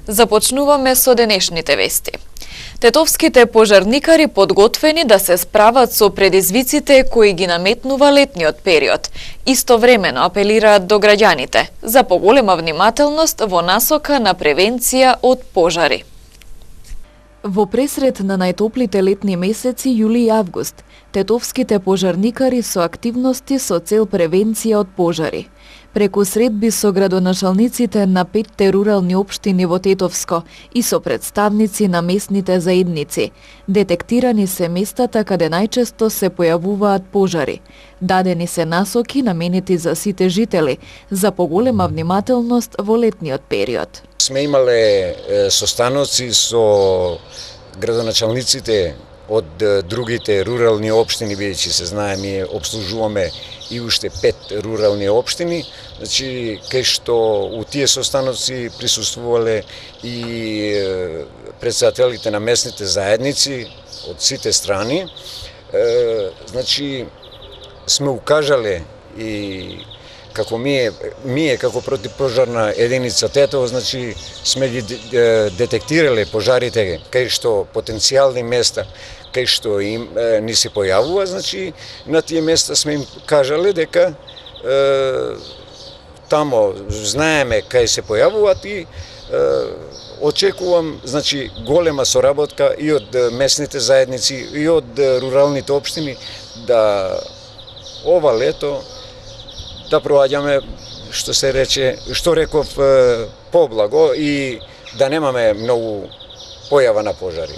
Започнуваме со денешните вести. Тетовските пожарникари подготвени да се справат со предизвиците кои ги наметнува летниот период. Истовремено апелираат до граѓаните за поголема внимателност во насока на превенција од пожари. Во пресред на најтоплите летни месеци јули и август, тетовските пожарникари со активности со цел превенција од пожари. Преку средби со градоначалниците на 5 рурални општини во Тетовско и со представници на местните заедници, детектирани се местата каде најчесто се појавуваат пожари. Дадени се насоки наменети за сите жители за поголема внимателност во летниот период. Сме имале состаноци со градоначалниците од другите рурални општини, бидејќи се знае, ние обслужуваме и уште 5 рурални општини, значи кај што у тие состаноци присуствувале и претседателите на местните заедници од сите страни. Значи сме укажале и како ние како противпожарна единица Тетово, значи сме ги детектирале пожарите кај што потенцијални места кај што ни се појавува, значи на тие места сме им кажале дека тамо знаеме кај се појавуваат и очекувам, значи, голема соработка и од местните заедници и од руралните општини да ова лето да проаѓаме, што се рече, што реков, поблаго и да немаме многу појава на пожари.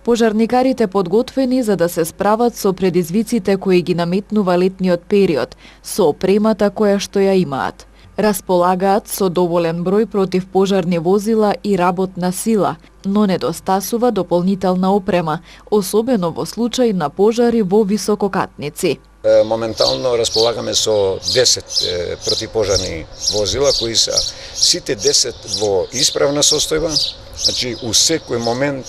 Пожарникарите подготвени за да се справат со предизвиците кои ги наметнува летниот период, со опремата која што ја имаат. Располагаат со доволен број противпожарни возила и работна сила, но недостасува дополнителна опрема, особено во случај на пожари во висококатници. Моментално располагаме со 10 противпожарни возила, кои се сите 10 во исправна состојба, значи у секој момент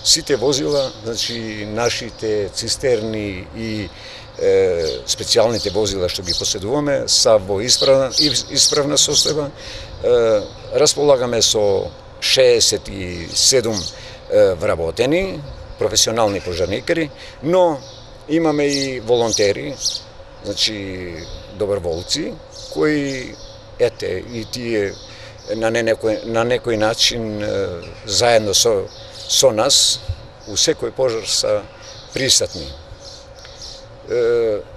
сите возила, значи нашите цистерни и специјалните возила што ги поседуваме са во исправна состојба. Располагаме со 67 вработени професионални пожарникари, но имаме и волонтери, значи доброволци, кои и тие на некој начин заедно со нас у секој пожар са присутни.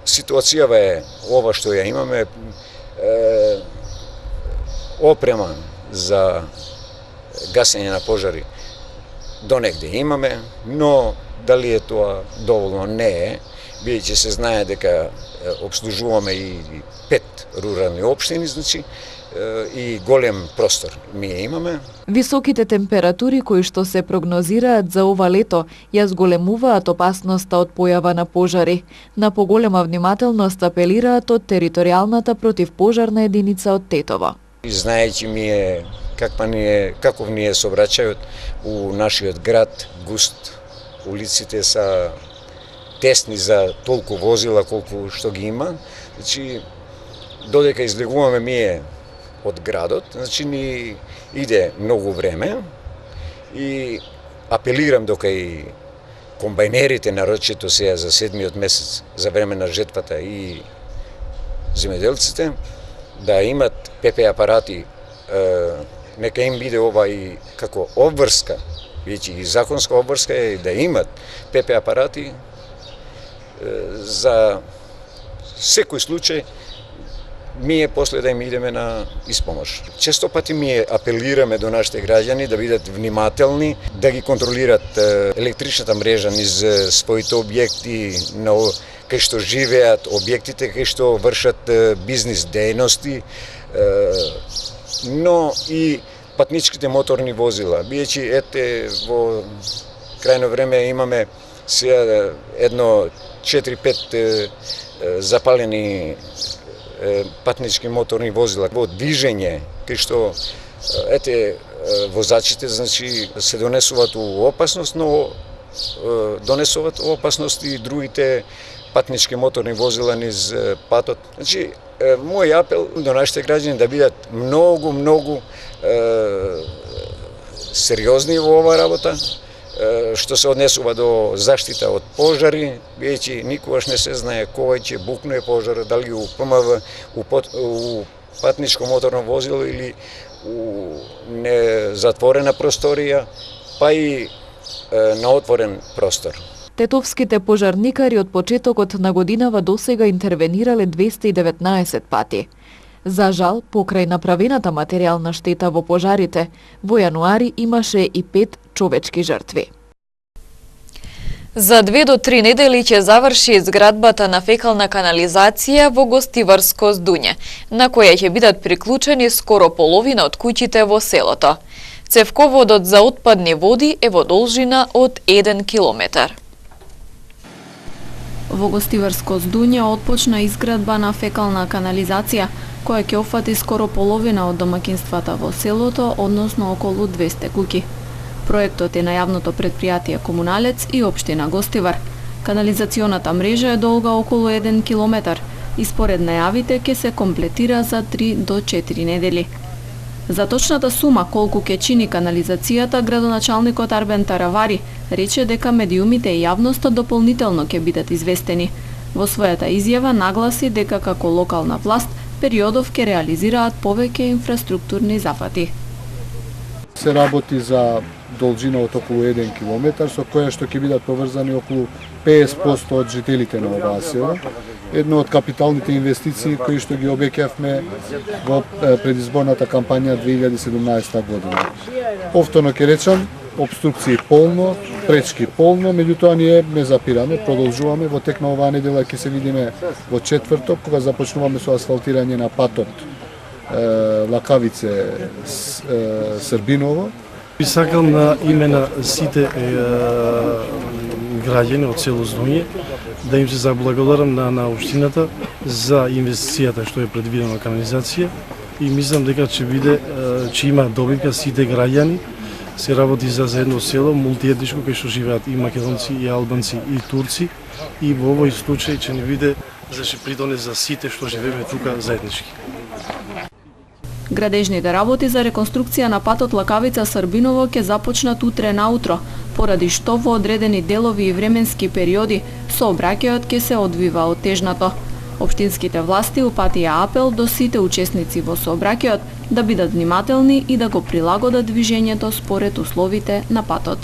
Ситуацијава е ова што ја имаме, опрема за гасење на пожари донегде имаме, но дали е тоа доволно не е, бидејќи се знае дека обслужуваме и 5 рурални општини, значи и голем простор ние имаме. Високите температури кои што се прогнозираат за ова лето ја зголемуваат опасноста од појава на пожари. На поголема внимателност апелираат од територијалната противпожарна единица од Тетово. Знаејќи каков ни е сообраќајот у нашиот град, густ, улиците са тесни за толку возила колку што ги има, значи додека излегуваме ние од градот, значи ни иде многу време и апелирам дока и комбајнерите нарочито сега за 7-миот месец за време на жетвата и земјоделците да имат ПП апарати, нека им биде ова и како обврска, веќе и законска обврска е да имат ПП апарати за секој случај ние после да им идеме на испомош. Често пати ние апелираме до нашите граѓани да бидат внимателни, да ги контролират електричната мрежа низ своите објекти, кај што живеат, објектите кај што вршат бизнис дејности, но и патничките моторни возила. Бидејќи во крајно време имаме сега едно 4-5 запалени патнички моторни возила во движење, кај што возачите, значи, се донесуваат у опасност, но донесуваат опасност и другите патнички моторни возила низ патот. Значи, мој апел до нашите граѓани да бидат многу сериозни во оваа работа, што се однесува до заштита од пожари, веќе никогаш не се знае кој ќе букне пожар, дали у ПМВ, у патничко моторно возило или у незатворена просторија, па и на отворен простор. Тетовските пожарникари од почетокот на годинава досега интервенирале 219 пати. За жал, покрај направената материјална штета во пожарите, во јануари имаше и 5 човечки жртви. За 2 до 3 недели ќе заврши изградбата на фекална канализација во Гостиварско Здуње, на која ќе бидат приклучени скоро половина од куќите во селото. Цевководот за отпадни води е во должина од 1 километар. Во Гостиварско Здуње отпочна изградба на фекална канализација, која ќе опфати скоро половина од домакинствата во селото, односно околу 200 куќи. Проектот е на јавното предпријатие Комуналец и општина Гостивар. Канализационата мрежа е долга околу 1 километар и според најавите ќе се комплетира за 3 до 4 недели. За точната сума колку ќе чини канализацијата, градоначалникот Арбен Таравари рече дека медиумите и јавноста дополнително ќе бидат известени. Во својата изјава нагласи дека како локална власт периодов ќе реализираат повеќе инфраструктурни зафати. Се работи за должина од околу 1 километар, со која што ќе бидат поврзани околу 50% од жителите на оваа село. Едно од капиталните инвестиции кои што ги обеќавме во предизборната кампања 2017 година. Повторно ќе речам, обструкции полно, пречки полно, меѓутоа ние не запираме, продолжуваме. Во тек на оваа недела ќе се видиме во четврток, кога започнуваме со асфалтирање на патот Лакавице Србиново. Би сакал на име на сите граѓани од село Здуње да им се заблагодарам на општината за инвестицијата што е предвидена канализација и мислам дека ќе има добивка сите граѓани. Се работи за едно село мултиетничко кај што живеат и македонци, и албанци, и турци и во овој случај ќе не биде за ќе придонесе за сите што живееме тука заеднички. Градежните работи за реконструкција на патот Лакавица Србиново ќе започнат утре наутро, поради што во одредени делови и временски периоди сообраќајот ќе се одвива оттежнато. Општинските власти упатија апел до сите учесници во сообраќајот да бидат внимателни и да го прилагодат движењето според условите на патот.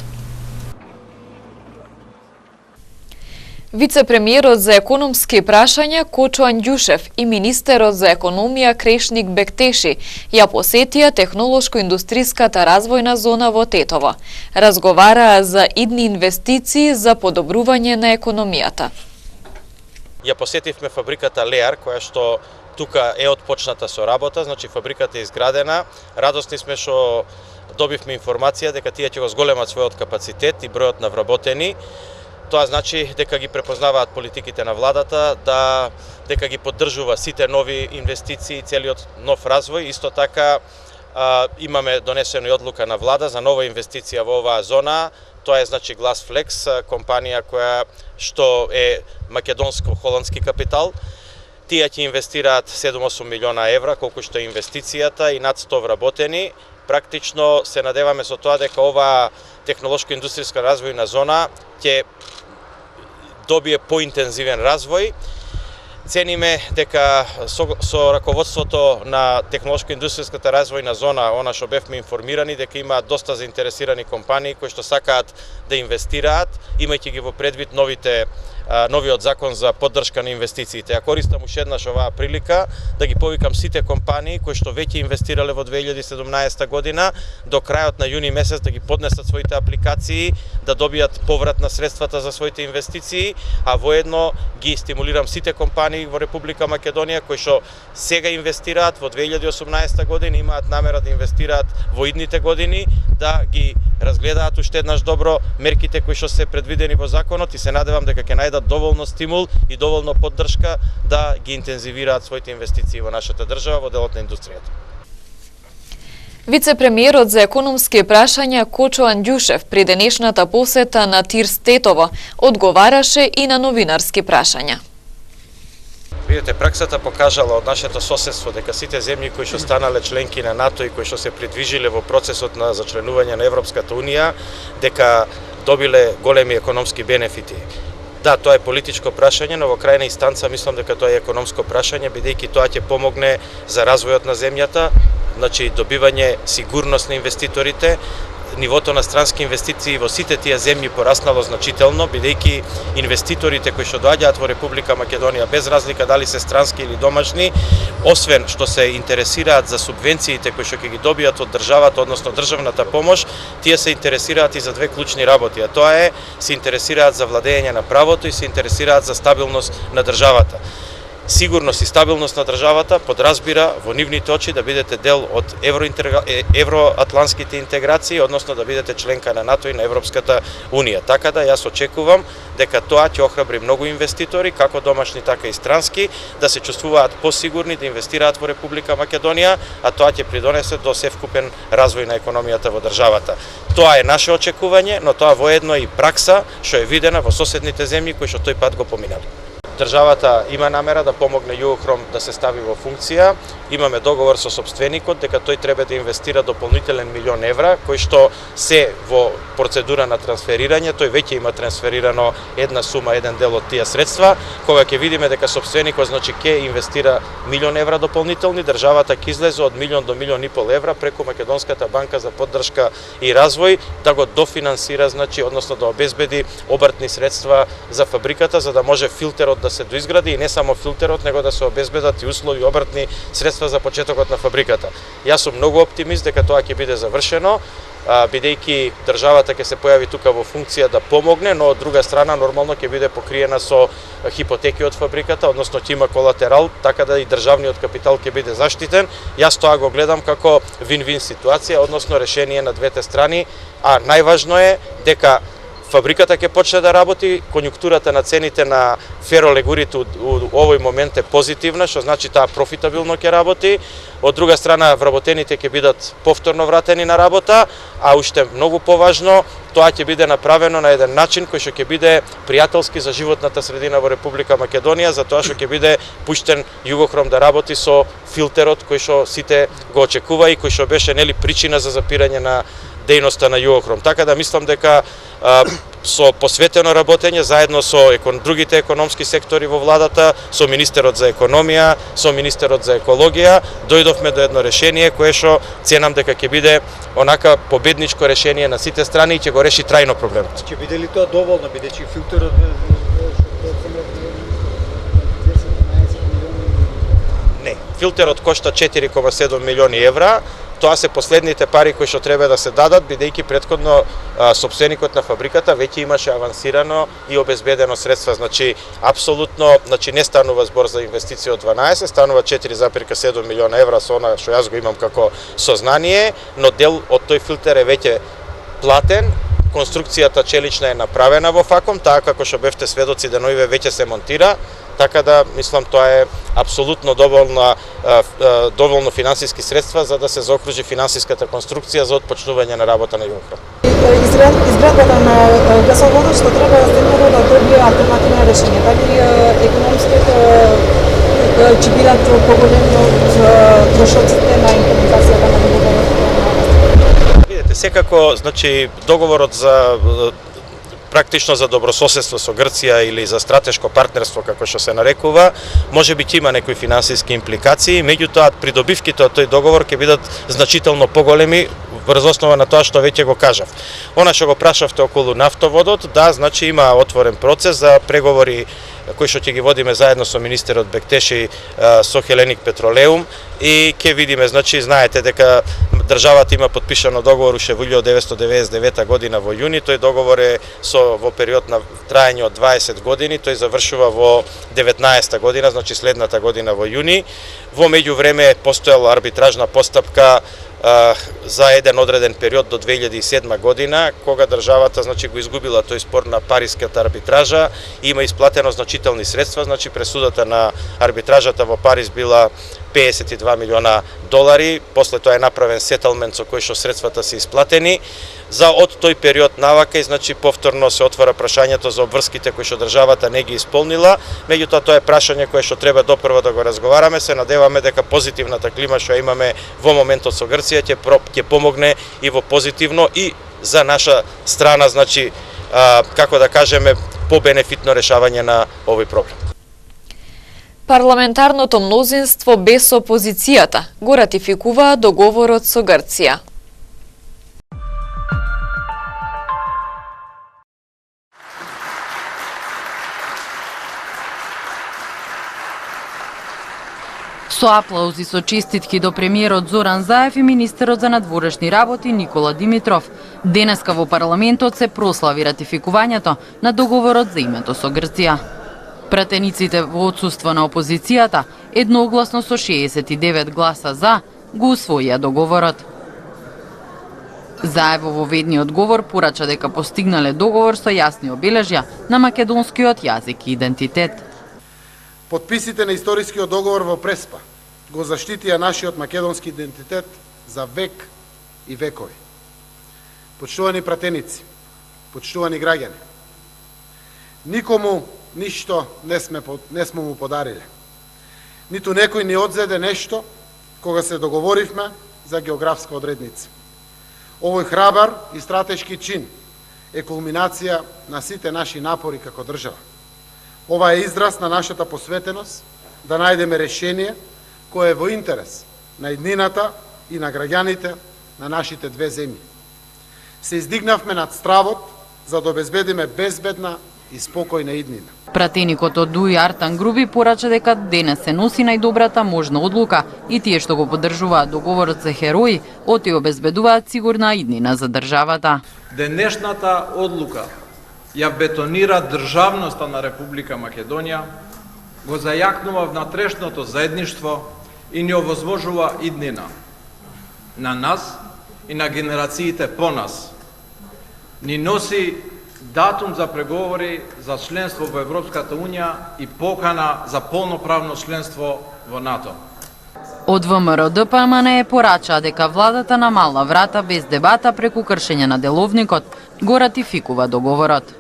Вице-премиерот за економски прашања Кочо Анѓушев и министерот за економија Крешник Бектеши ја посетија технолошко-индустриската развојна зона во Тетово. Разговараа за идни инвестиции за подобрување на економијата. Ја посетивме фабриката Леар, која што тука е отпочната со работа, значи фабриката е изградена. Радосни сме што добивме информација дека тие ќе го зголемат својот капацитет и бројот на вработени. Тоа значи дека ги препознаваат политиките на владата, дека ги поддржува сите нови инвестиции, целиот нов развој. Исто така имаме донесено и одлука на влада за нова инвестиција во оваа зона. Тоа е значи Glassflex, компанија која што е македонско-холандски капитал. Тие ќе инвестираат 7-8 милиона евра, колку што е инвестицијата и над 100 вработени. Практично се надеваме со тоа дека оваа технолошко-индустријска развојна зона ќе добие поинтензивен развој. Цениме дека со раководството на технолошко-индустријската развојна зона, она што бевме информирани, дека има доста заинтересирани компании кои што сакаат да инвестираат, имајќи ги во предвид новиот закон за поддршка на инвестициите. Ја користам уште еднаш оваа прилика да ги повикам сите компании кои што веќе инвестирале во 2017 година, до крајот на јуни месец да ги поднесат своите апликации, да добијат поврат на средствата за своите инвестиции, а воедно ги стимулирам сите компании во Република Македонија кои што сега инвестираат во 2018 година, имаат намера да инвестираат во идните години, да ги разгледаат уште еднаш добро мерките кои што се предвидени во законот и се надевам дека ќе најдат доволно стимул и доволно поддршка да ги интензивираат своите инвестиции во нашата држава во делот на индустријата. Вице-премиерот за економски прашања Кочо Анѓушев при денешната посета на ТИРС Тетово одговараше и на новинарски прашања. Видете, праксата покажала од нашето соседство дека сите земји кои што станале членки на НАТО и кои што се придвижиле во процесот на зачленување на Европската Унија, дека добиле големи економски бенефити. Да, тоа е политичко прашање, но во крајна инстанца мислам дека тоа е економско прашање, бидејќи тоа ќе помогне за развојот на земјата, значи добивање сигурност на инвеститорите. Нивото на странски инвестиции во сите тие земји пораснало значително, бидејќи инвеститорите кои што доаѓаат во Република Македонија, без разлика дали се странски или домашни, освен што се интересираат за субвенциите кои што ќе ги добијат од државата, односно државната помош, тие се интересираат и за две клучни работи, а тоа е се интересираат за владење на правото и се интересираат за стабилност на државата. Сигурност и стабилност на државата подразбира во нивните очи да бидете дел од евроатлантските интеграции, односно да бидете членка на НАТО и на Европската Унија. Така да јас очекувам дека тоа ќе охрабри многу инвеститори, како домашни така и странски, да се чувствуваат посигурни да инвестираат во Република Македонија, а тоа ќе придонесе до севкупен развој на економијата во државата. Тоа е наше очекување, но тоа воедно е и пракса што е видена во соседните земји кои што тој пат го поминали. Државата има намера да помогне Југохром да се стави во функција. Имаме договор со сопственикот дека тој треба да инвестира дополнителен милион евра, кои што се во процедура на трансферирање. Тој веќе има трансферирано една сума, еден дел од тие средства. Кога ќе видиме дека сопственикот значи ќе инвестира милион евра дополнителни, државата ќе излезе од милион до милион и пол евра преку Македонската банка за поддршка и развој да го дофинансира, значи односно да обезбеди обртни средства за фабриката, за да може филтерот да се доизгради и не само филтерот, него да се обезбедат и услови обртни средства за почетокот на фабриката. Јас сум многу оптимист дека тоа ќе биде завршено, бидејќи државата ќе се појави тука во функција да помогне, но од друга страна нормално ќе биде покриена со хипотеки од фабриката, односно ќе има колатерал, така да и државниот капитал ќе биде заштитен. Јас тоа го гледам како вин-вин ситуација, односно решение на двете страни, а најважно е дека фабриката ќе почне да работи, конјунктурата на цените на феролегурите у овој момент е позитивна, што значи таа профитабилно ќе работи. Од друга страна, вработените ќе бидат повторно вратени на работа, а уште многу поважно, тоа ќе биде направено на еден начин кој што ќе биде пријателски за животната средина во Република Македонија, затоа што ќе биде пуштен Југохром да работи со филтерот кој што сите го очекува и кој што беше нели причина за запирање на дејноста на Југохром. Така да мислам дека со посветено работење заедно со другите економски сектори во владата, со министерот за економија, со министерот за екологија, дојдовме до едно решение кое што ценам дека ќе биде онака победничко решение на сите страни и ќе го реши трајно проблемот. Ќе биде ли тоа доволно, бидејќи филтерот Не, филтерот кошта 4,7 милиони евра. Тоа се последните пари кои што треба да се дадат, бидејќи претходно сопственикот на фабриката веќе имаше авансирано и обезбедено средства. Значи, апсолутно, не станува збор за инвестиција од 12, станува 4,7 милиона евра со она што јас го имам како сознание, но дел од тој филтер е веќе платен. Конструкцијата челична е направена во ФАКОМ, таа како што бевте сведоци деноиве веќе се монтира, така да мислам тоа е апсолутно доволно финансиски средства за да се заокружи финансиската конструкција за отпочнување на работа на Југохром. Изградбата на гасоводот што треба да добие алтернативно решение. Дали економските ќе бидат поголеми од трошоците на имплементацијата на договорот? Видете, секако, значи, договорот за практично за добрососедство со Грција или за стратешко партнерство, како што се нарекува, може би ќе има некои финансиски импликации, меѓутоа придобивките од тој договор ќе бидат значително поголеми врз основа на тоа што веќе го кажав. Она што го прашавте околу нафтоводот, да, значи има отворен процес за преговори кои што ќе ги водиме заедно со министерот Бектеши со Хеленик Петролеум и ќе видиме, значи знаете дека државата има подпишано договор уште во 1999 година во јуни, тој договор е во период на траење од 20 години, тој завршува во 19 година, значи следната година во јуни. Во меѓувреме постоела арбитражна постапка за еден одреден период до 2007 година, кога државата значи го изгубила тој спор на Париската арбитража, има исплатено значителни средства, значи пресудата на арбитражата во Париз била 52 милиона долари, после тоа е направен сетълмент со кој што средствата се исплатени. За од тој период навака, значи повторно се отвара прашањето за обврските кои што државата не ги исполнила, меѓутоа тоа е прашање кое што треба допрво да го разговараме, се надеваме дека позитивната клима што имаме во моментот со Грција ќе помогне и во позитивно и за наша страна, значи како да кажеме, побенефитно решавање на овој проблем. Парламентарното мнозинство без опозицијата го ратификуваа договорот со Грција. Со аплаузи со честитки до премиерот Зоран Заев и министерот за надворешни работи Никола Димитров, денеска во парламентот се прослави ратификувањето на договорот за името со Грција. Пратениците во отсуство на опозицијата едногласно со 69 гласа за го усвоија договорот. Заев во ведниот говор порача дека постигнале договор со јасни обележја на македонскиот јазик и идентитет. Подписите на историскиот договор во Преспа го заштитија нашиот македонски идентитет за век и векови. Почитувани пратеници, почитувани граѓани, никому ништо не сме му подариле. Ниту некој ни одзеде нешто кога се договоривме за географска одредница. Овој храбар и стратешки чин е кулминација на сите наши напори како држава. Ова е израз на нашата посветеност да најдеме решение кое е во интерес на иднината и на граѓаните на нашите две земји. Се издигнавме над стравот за да обезбедиме безбедна и спокојна иднина. Пратеникот од ДУИ Артан Груби порача дека денес се носи најдобрата можна одлука и тие што го поддржуваат договорот се херои, оти обезбедуваат сигурна иднина за државата. Денешната одлука ја бетонира државноста на Република Македонија, го зајакнува внатрешното заедништво и ни овозможува иднина на нас и на генерациите по нас. Ни носи датум за преговори за членство во Европската Унија и покана за полноправно членство во НАТО. Од ВМРО ДПМН порача дека владата намала врата без дебата преку кршење на деловникот го ратификува договорот.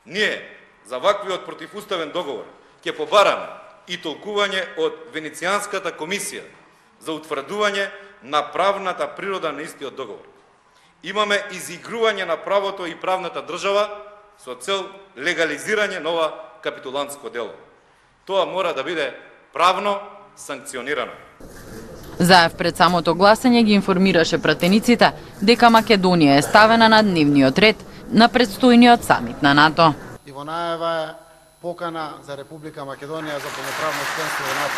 Ние за ваквиот противуставен договор ќе побараме и толкување од Венецијанската комисија за утврдување на правната природа на истиот договор. Имаме изигрување на правото и правната држава со цел легализирање на ова капитулантско дело. Тоа мора да биде правно санкционирано. Заев пред самото гласање ги информираше пратениците дека Македонија е ставена на дневниот ред на предстојниот самит на НАТО. И во најава е покана за Република Македонија за полноправно членство во НАТО.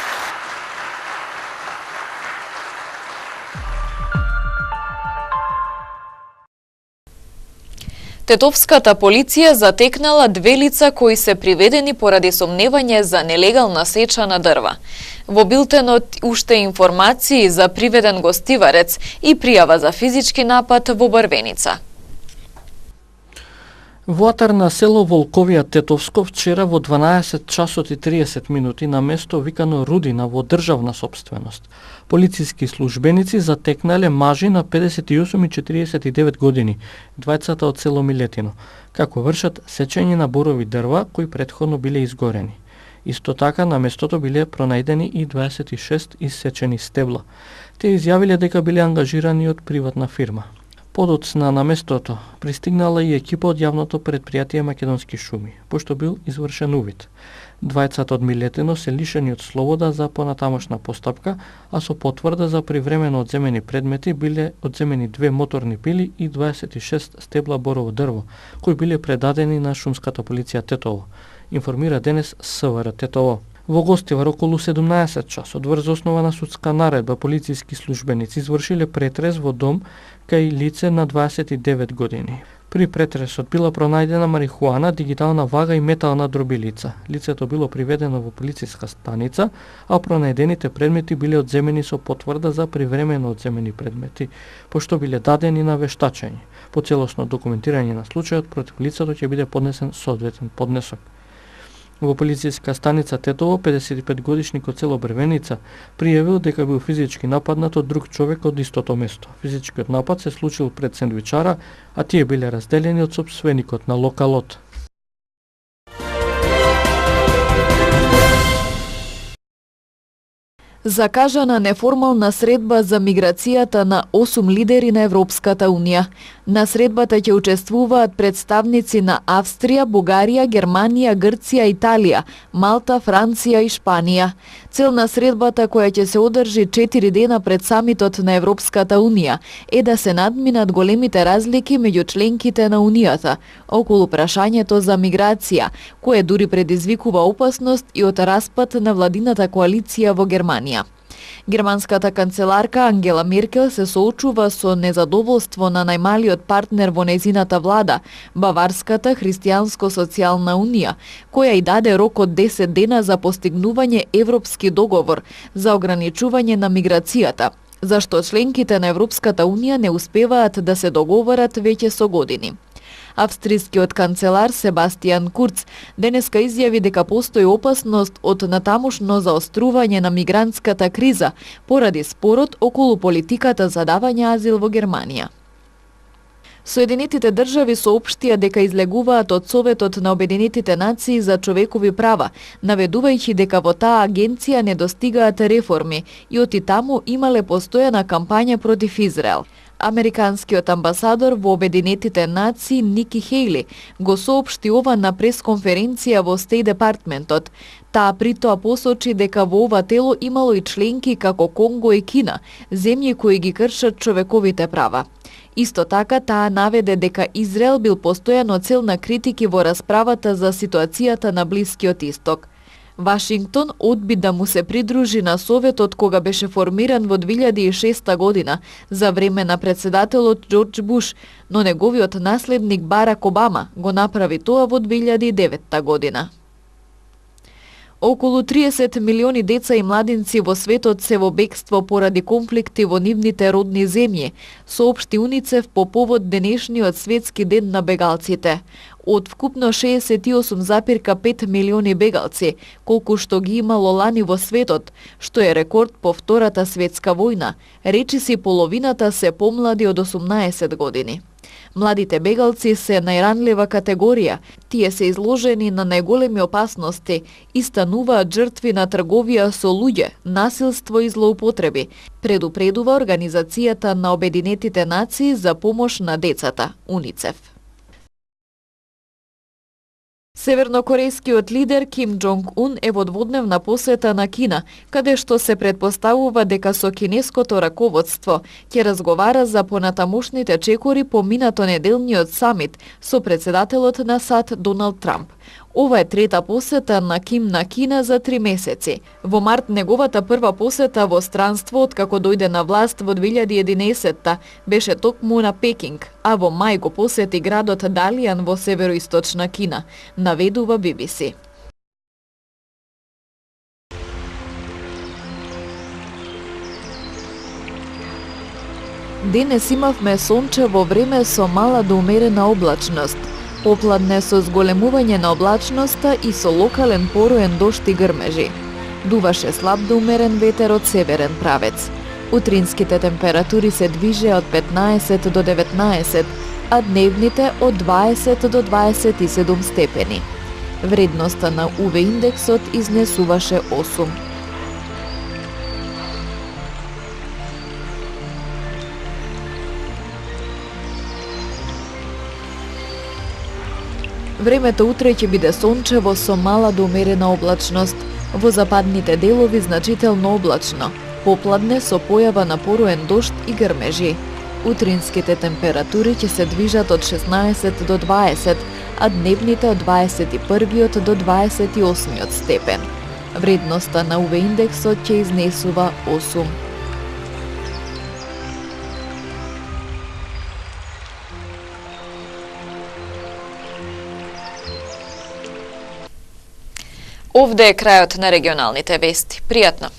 Тетовската полиција затекнала две лица кои се приведени поради сомневање за нелегална сеча на дрва. Во билтенот уште информации за приведен гостиварец и пријава за физички напад во Барвеница. Во атар на село Волковија Тетовско вчера во 12 часот и 30 минути на место викано Рудина во државна сопственост. Полициски службеници затекнале мажи на 58 и 49 години, двајцата од село Милетино, како вршат сечење на борови дрва кои претходно биле изгорени. Исто така на местото биле пронајдени и 26 исечени стебла. Те изјавиле дека биле ангажирани од приватна фирма. Подоцна на местото пристигнала и екипа од јавното предпријатие Македонски шуми, пошто бил извршен увид. Двајцата од Милетино се лишени од слобода за понатамошна постапка, а со потврда за привремено одземени предмети биле одземени 2 моторни пили и 26 стебла борово дрво, кои биле предадени на шумската полиција Тетово, информира денес СВР Тетово. Во Гостивар околу 17 часот врз основа на судска наредба полициски службеници извршиле претрес во дом кај лице на 29 години. При претресот била пронајдена марихуана, дигитална вага и метална дробилица. Лицето било приведено во полициска станица, а пронајдените предмети биле одземени со потврда за привремено одземени предмети, пошто биле дадени на вештачење. По целосно документирање на случајот против лицето ќе биде поднесен соодветен поднесок. Во полицијска станица Тетово, 55-годишник од село Брвеница пријавил дека бил физички нападнат од друг човек од истото место. Физичкиот напад се случил пред сендвичара, а тие биле разделени од сопственикот на локалот. Закажана неформална средба за миграцијата на 8 лидери на Европската Унија. На средбата ќе учествуваат представници на Австрија, Бугарија, Германија, Грција, Италија, Малта, Франција и Шпанија. Цел на средбата, која ќе се одржи 4 дена пред самитот на Европската Унија, е да се надминат големите разлики меѓу членките на Унијата околу прашањето за миграција, кое дури предизвикува опасност и од распад на владината коалиција во Германија. Германската канцеларка Ангела Меркел се соочува со незадоволство на најмалиот партнер во незината влада, Баварската христијанско-социјална унија, која и даде рок од 10 дена за постигнување европски договор за ограничување на миграцијата, зашто членките на Европската унија не успеваат да се договорат веќе со години. Австрискиот канцелар Себастијан Курц денеска изјави дека постои опасност од натамошно заострување на мигрантската криза поради спорот околу политиката за давање азил во Германија. Соединетите држави соопштија дека излегуваат од Советот на Обединетите нации за човекови права, наведувајќи дека во таа агенција не достигаат реформи и оти таму имале постојана кампања против Израел. Американскиот амбасадор во Обединетите нации Ники Хејли го соопшти ова на пресконференција во Стејт департментот. Таа притоа посочи дека во ова тело имало и членки како Конго и Кина, земји кои ги кршат човековите права. Исто така, таа наведе дека Израел бил постојано цел на критики во расправата за ситуацијата на Блискиот Исток. Вашингтон одби да му се придружи на Советот кога беше формиран во 2006 година за време на председателот Џорџ Буш, но неговиот наследник Барак Обама го направи тоа во 2009 година. Околу 30 милиони деца и младинци во светот се во бегство поради конфликти во нивните родни земји, соопшти УНИЦЕФ по повод денешниот светски ден на бегалците. Од вкупно 68,5 милиони бегалци, колку што ги имало лани во светот, што е рекорд по Втората светска војна, речиси половината се помлади од 18 години. Младите бегалци се најранлива категорија, тие се изложени на најголеми опасности и стануваат жртви на трговија со луѓе, насилство и злоупотреби, предупредува Организацијата на Обединетите нации за помош на децата, УНИЦЕФ. Севернокорејскиот лидер Ким Џонг Ун е во дводневна посета на Кина, каде што се претпоставува дека со кинеското раководство ќе разговара за понатамошните чекори по минато неделниот самит со председателот на САД Доналд Трамп. Ова е трета посета на Ким на Кина за 3 месеци. Во март неговата прва посета во странство откако дојде на власт во 2011 беше токму на Пекинг, а во мај го посети градот Далијан во североисточна Кина, наведува BBC. Денес имавме сончево време со мала до умерена облачност. Попладне со зголемување на облачноста и со локален пороен дожд и грмежи. Дуваше слаб до умерен ветер од северен правец. Утринските температури се движеа од 15 до 19, а дневните од 20 до 27 степени. Вредноста на УВ индексот изнесуваше 8. Времето утре ќе биде сончево со мала до умерена облачност. Во западните делови значително облачно. Попладне со појава на пороен дожд и грмежи. Утринските температури ќе се движат од 16 до 20, а дневните од 21 до 28 степен. Вредноста на УВ индексот ќе изнесува 8. Овде е крајот на регионалните вести. Пријатно!